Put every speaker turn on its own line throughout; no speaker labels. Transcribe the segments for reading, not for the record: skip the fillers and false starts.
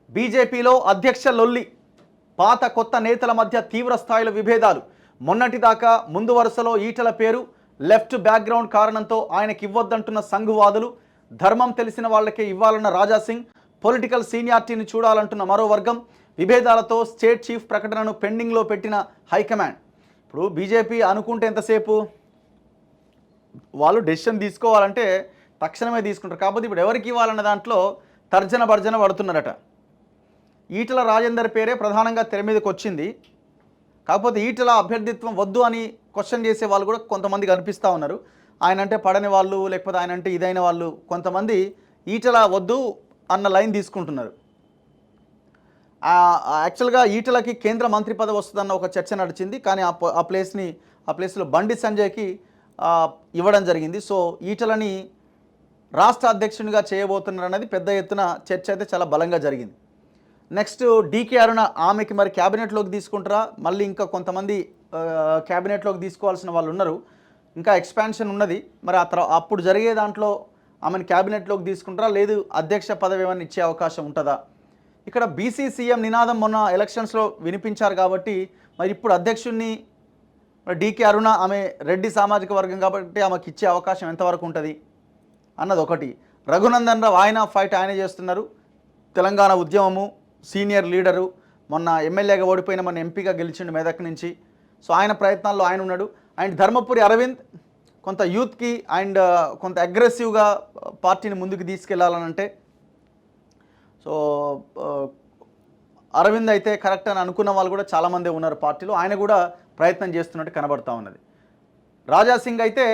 బీజేపీలో అధ్యక్ష లొల్లి, పాత కొత్త నేతల మధ్య తీవ్ర స్థాయిలో విభేదాలు. మొన్నటిదాకా ముందు వరుసలో ఈటల పేరు, లెఫ్ట్ బ్యాక్గ్రౌండ్ కారణంతో ఆయనకి ఇవ్వొద్దంటున్న సంఘువాదులు, ధర్మం తెలిసిన వాళ్ళకే ఇవ్వాలన్న రాజాసింగ్, పొలిటికల్ సీనియారిటీని చూడాలంటున్న మరో వర్గం, విభేదాలతో స్టేట్ చీఫ్ ప్రకటనను పెండింగ్లో పెట్టిన హైకమాండ్. ఇప్పుడు బీజేపీ అనుకుంటే ఎంతసేపు వాళ్ళు డెసిషన్ తీసుకోవాలంటే తక్షణమే తీసుకుంటారు. కాకపోతే ఇప్పుడు ఎవరికి ఇవ్వాలన్న దాంట్లో తర్జన భర్జన పడుతున్నారట. ఈటల రాజేందర్ పేరే ప్రధానంగా తెర మీదకి వచ్చింది. కాకపోతే ఈటల అభ్యర్థిత్వం వద్దు అని క్వశ్చన్ చేసే వాళ్ళు కూడా కొంతమంది కనిపిస్తూ ఉన్నారు. ఆయన అంటే పడని వాళ్ళు, లేకపోతే ఆయన అంటే ఇదైన వాళ్ళు కొంతమంది ఈటల వద్దు అన్న లైన్ తీసుకుంటున్నారు. యాక్చువల్గా ఈటలకి కేంద్ర మంత్రి పదవి వస్తుందన్న ఒక చర్చ నడిచింది. కానీ ఆ ప్లేస్లో బండి సంజయ్కి ఇవ్వడం జరిగింది. సో ఈటలని రాష్ట్ర అధ్యక్షునిగా చేయబోతున్నారు అనేది పెద్ద ఎత్తున చర్చ అయితే చాలా బలంగా జరిగింది. నెక్స్ట్ డీకే అరుణ, ఆమెకి మరి క్యాబినెట్లోకి తీసుకుంటారా, మళ్ళీ ఇంకా కొంతమంది క్యాబినెట్లోకి తీసుకోవాల్సిన వాళ్ళు ఉన్నారు, ఇంకా ఎక్స్పాన్షన్ ఉన్నది. మరి అప్పుడు జరిగే దాంట్లో ఆమెను క్యాబినెట్లోకి తీసుకుంటారా, లేదు అధ్యక్ష పదవి ఏమైనా ఇచ్చే అవకాశం ఉంటుందా? ఇక్కడ బీసీ సీఎం నినాదం మొన్న ఎలక్షన్స్లో వినిపించారు కాబట్టి మరి ఇప్పుడు అధ్యక్షుడిని డీకే అరుణ, ఆమె రెడ్డి సామాజిక వర్గం కాబట్టి ఆమెకి ఇచ్చే అవకాశం ఎంతవరకు ఉంటుంది అన్నది ఒకటి. రఘునందన్ రావు, ఆయన ఫైట్ ఆయన చేస్తున్నారు. తెలంగాణ ఉద్యమము, సీనియర్ లీడరు, మొన్న ఎమ్మెల్యేగా ఓడిపోయిన మన ఎంపీగా గెలిచిండు మెదక్ నుంచి. సో ఆయన ప్రయత్నాల్లో ఆయన ఉన్నాడు. అండ్ ధర్మపురి అరవింద్ కొంత యూత్కి అండ్ కొంత అగ్రెసివ్గా పార్టీని ముందుకు తీసుకెళ్లాలనంటే సో అరవింద్ అయితే కరెక్ట్ అని అనుకున్న వాళ్ళు కూడా చాలామంది ఉన్నారు పార్టీలో. ఆయన కూడా ప్రయత్నం చేస్తున్నట్టు కనబడతా ఉన్నది. రాజాసింగ్ అయితే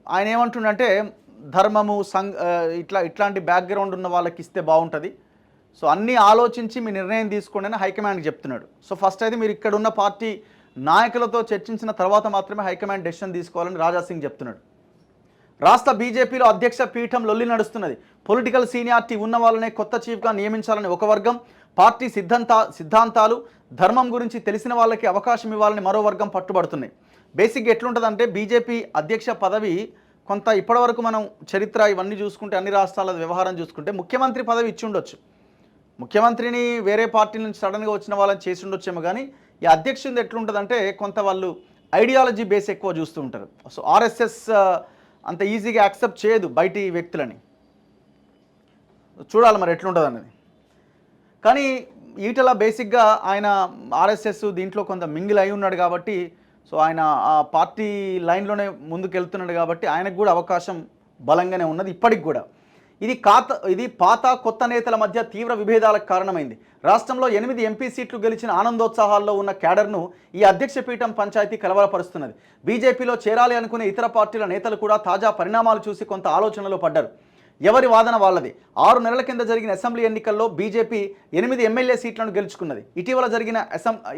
ఆయన ఏమంటుండంటే ధర్మము ఇట్లాంటి బ్యాక్గ్రౌండ్ ఉన్న వాళ్ళకి ఇస్తే బాగుంటుంది, సో అన్నీ ఆలోచించి మీ నిర్ణయం తీసుకోండి అని హైకమాండ్కి చెప్తున్నాడు. సో ఫస్ట్ అయితే మీరు ఇక్కడ ఉన్న పార్టీ నాయకులతో చర్చించిన తర్వాత మాత్రమే హైకమాండ్ డెసిషన్ తీసుకోవాలని రాజాసింగ్ చెప్తున్నాడు. రాష్ట్ర బీజేపీలో అధ్యక్ష పీఠం లొల్లి నడుస్తున్నది. పొలిటికల్ సీనియారిటీ ఉన్న వాళ్ళనే కొత్త చీఫ్గా నియమించాలని ఒక వర్గం, పార్టీ సిద్ధాంతాలు ధర్మం గురించి తెలిసిన వాళ్ళకి అవకాశం ఇవ్వాలని మరో వర్గం పట్టుబడుతున్నాయి. బేసిక్గా ఎట్లుంటుందంటే బీజేపీ అధ్యక్ష పదవి కొంత ఇప్పటివరకు మనం చరిత్ర ఇవన్నీ చూసుకుంటే అన్ని రాష్ట్రాల వ్యవహారం చూసుకుంటే ముఖ్యమంత్రి పదవి ఇచ్చి ఉండొచ్చు, ముఖ్యమంత్రిని వేరే పార్టీ నుంచి సడన్గా వచ్చిన వాళ్ళని చేసి ఉండొచ్చేమో. కానీ ఈ అధ్యక్షుడు ఎట్లుంటుందంటే కొంత వాళ్ళు ఐడియాలజీ బేస్ ఎక్కువ చూస్తూ ఉంటారు. సో ఆర్ఎస్ఎస్ అంత ఈజీగా యాక్సెప్ట్ చేయదు బయటి వ్యక్తులని. చూడాలి మరి ఎట్లుంటుంది అనేది. కానీ ఈటల బేసిక్గా ఆయన ఆర్ఎస్ఎస్ దీంట్లో కొంత మింగిల్ అయి ఉన్నాడు కాబట్టి, సో ఆయన ఆ పార్టీ లైన్లోనే ముందుకు వెళ్తున్నాడు కాబట్టి ఆయనకు కూడా అవకాశం బలంగానే ఉన్నది ఇప్పటికి కూడా. ఇది పాత కొత్త నేతల మధ్య తీవ్ర విభేదాలకు కారణమైంది. రాష్ట్రంలో 8 ఎంపీ సీట్లు గెలిచిన ఆనందోత్సాహాల్లో ఉన్న క్యాడర్ను ఈ అధ్యక్ష పీఠం పంచాయతీ కలవరపరుస్తున్నది. బీజేపీలో చేరాలి అనుకునే ఇతర పార్టీల నేతలు కూడా తాజా పరిణామాలు చూసి కొంత ఆలోచనలో పడ్డారు. ఎవరి వాదన వాళ్ళది. 6 నెలల కింద జరిగిన అసెంబ్లీ ఎన్నికల్లో బీజేపీ 8 ఎమ్మెల్యే సీట్లను గెలుచుకున్నది.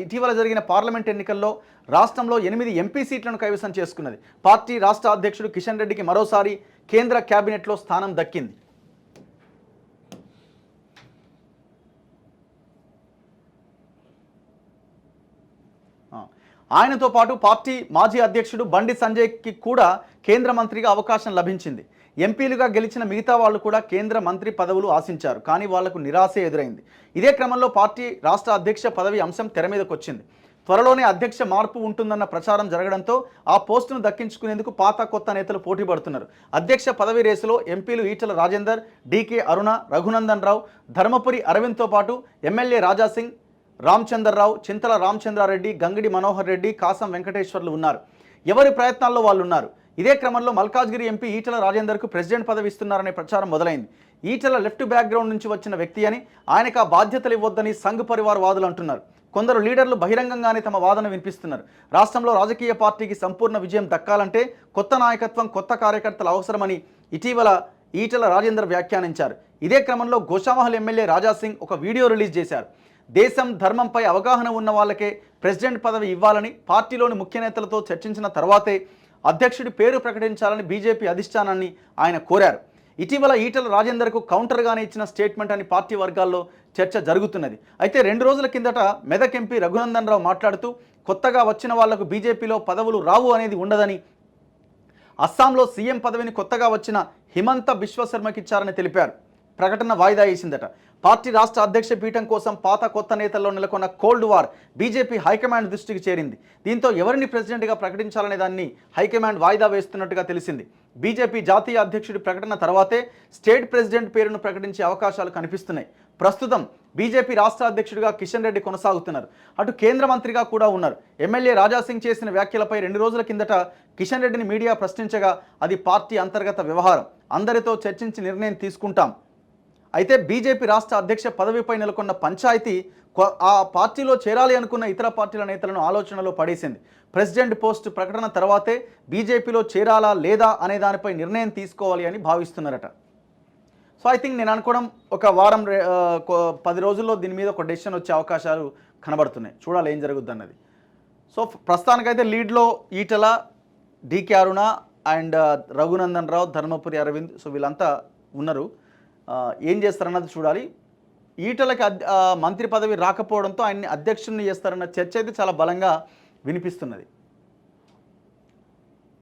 ఇటీవల జరిగిన పార్లమెంట్ ఎన్నికల్లో రాష్ట్రంలో 8 ఎంపీ సీట్లను కైవసం చేసుకున్నది. పార్టీ రాష్ట్ర అధ్యక్షుడు కిషన్ రెడ్డికి మరోసారి కేంద్ర కేబినెట్లో స్థానం దక్కింది. ఆయనతో పాటు పార్టీ మాజీ అధ్యక్షుడు బండి సంజయ్కి కూడా కేంద్ర మంత్రిగా అవకాశం లభించింది. ఎంపీలుగా గెలిచిన మిగతా వాళ్ళు కూడా కేంద్ర మంత్రి పదవులు ఆశించారు, కానీ వాళ్లకు నిరాశే ఎదురైంది. ఇదే క్రమంలో పార్టీ రాష్ట్ర అధ్యక్ష పదవి అంశం తెర మీదకు వచ్చింది. త్వరలోనే అధ్యక్ష మార్పు ఉంటుందన్న ప్రచారం జరగడంతో ఆ పోస్టును దక్కించుకునేందుకు పాత కొత్త నేతలు పోటీ పడుతున్నారు. అధ్యక్ష పదవి రేసులో ఎంపీలు ఈటల రాజేందర్, డీకే అరుణ, రఘునందన్ రావు, ధర్మపురి అరవింద్తో పాటు ఎమ్మెల్యే రాజాసింగ్, రామచంద్రరావు, చింతల రామచంద్రారెడ్డి, గంగిడి మనోహర్ రెడ్డి, కాసం వెంకటేశ్వర్లు ఉన్నారు. ఎవరి ప్రయత్నాల్లో వాళ్ళు ఉన్నారు. ఇదే క్రమంలో మల్కాజ్గిరి ఎంపీ ఈటల రాజేందర్కు ప్రెసిడెంట్ పదవి ఇస్తున్నారనే ప్రచారం మొదలైంది. ఈటల లెఫ్ట్ బ్యాక్గ్రౌండ్ నుంచి వచ్చిన వ్యక్తి అని, ఆయనకు ఆ బాధ్యతలు ఇవ్వొద్దని సంఘ్ పరివార్ వాదులు అంటున్నారు. కొందరు లీడర్లు బహిరంగంగానే తమ వాదన వినిపిస్తున్నారు. రాష్ట్రంలో రాజకీయ పార్టీకి సంపూర్ణ విజయం దక్కాలంటే కొత్త నాయకత్వం, కొత్త కార్యకర్తలు అవసరమని ఇటీవల ఈటల రాజేందర్ వ్యాఖ్యానించారు. ఇదే క్రమంలో గోషామహల్ ఎమ్మెల్యే రాజాసింగ్ ఒక వీడియో రిలీజ్ చేశారు. దేశం ధర్మంపై అవగాహన ఉన్న వాళ్ళకే ప్రెసిడెంట్ పదవి ఇవ్వాలని పార్టీలోని ముఖ్య నేతలతో చర్చించిన తర్వాతే అధ్యక్షుడి పేరు ప్రకటించాలని బీజేపీ అధిష్టానాన్ని ఆయన కోరారు. ఇటీవల ఈటల రాజేందర్కు కౌంటర్గానే ఇచ్చిన స్టేట్మెంట్ అని పార్టీ వర్గాల్లో చర్చ జరుగుతున్నది. అయితే 2 రోజుల కిందట మెదక్ ఎంపీ రఘునందన్ రావు మాట్లాడుతూ కొత్తగా వచ్చిన వాళ్లకు బీజేపీలో పదవులు రావు అనేది ఉండదని, అస్సాంలో సీఎం పదవిని కొత్తగా వచ్చిన హిమంత బిశ్వ శర్మకి ఇచ్చారని తెలిపారు. ప్రకటన వాయిదా వేసిందట. పార్టీ రాష్ట్ర అధ్యక్ష పీఠం కోసం పాత కొత్త నేతల్లో నెలకొన్న కోల్డ్ వార్ బీజేపీ హైకమాండ్ దృష్టికి చేరింది. దీంతో ఎవరిని ప్రెసిడెంట్గా ప్రకటించాలనే దాన్ని హైకమాండ్ వాయిదా వేస్తున్నట్టుగా తెలిసింది. బీజేపీ జాతీయ అధ్యక్షుడి ప్రకటన తర్వాతే స్టేట్ ప్రెసిడెంట్ పేరును ప్రకటించే అవకాశాలు కనిపిస్తున్నాయి. ప్రస్తుతం బీజేపీ రాష్ట్ర అధ్యక్షుడిగా కిషన్ రెడ్డి కొనసాగుతున్నారు. అటు కేంద్ర మంత్రిగా కూడా ఉన్నారు. ఎమ్మెల్యే రాజాసింగ్ చేసిన వ్యాఖ్యలపై 2 రోజుల కిందట కిషన్ రెడ్డిని మీడియా ప్రశ్నించగా అది పార్టీ అంతర్గత వ్యవహారం, అందరితో చర్చించి నిర్ణయం తీసుకుంటాం. అయితే బీజేపీ రాష్ట్ర అధ్యక్ష పదవిపై నెలకొన్న పంచాయతీ ఆ పార్టీలో చేరాలి అనుకున్న ఇతర పార్టీల నేతలను ఆలోచనలో పడేసింది. ప్రెసిడెంట్ పోస్టు ప్రకటన తర్వాతే బీజేపీలో చేరాలా లేదా అనే దానిపై నిర్ణయం తీసుకోవాలి అని భావిస్తున్నారట. సో ఐ థింక్ నేను అనుకోవడం ఒక వారం 10 రోజుల్లో దీని మీద ఒక డెసిషన్ వచ్చే అవకాశాలు కనబడుతున్నాయి. చూడాలి ఏం జరుగుద్ది అన్నది. సో ప్రస్తుతానికైతే లీడ్లో Etela, D K Aruna and Raghunandan Rao, Dharmapuri Arvind, so వీళ్ళంతా ఉన్నారు. ఏం చేస్తారన్నది చూడాలి. ఈటలకి మంత్రి పదవి రాకపోవడంతో ఆయన్ని అధ్యక్షుడిని చేస్తారన్న చర్చ అయితే చాలా బలంగా వినిపిస్తున్నది.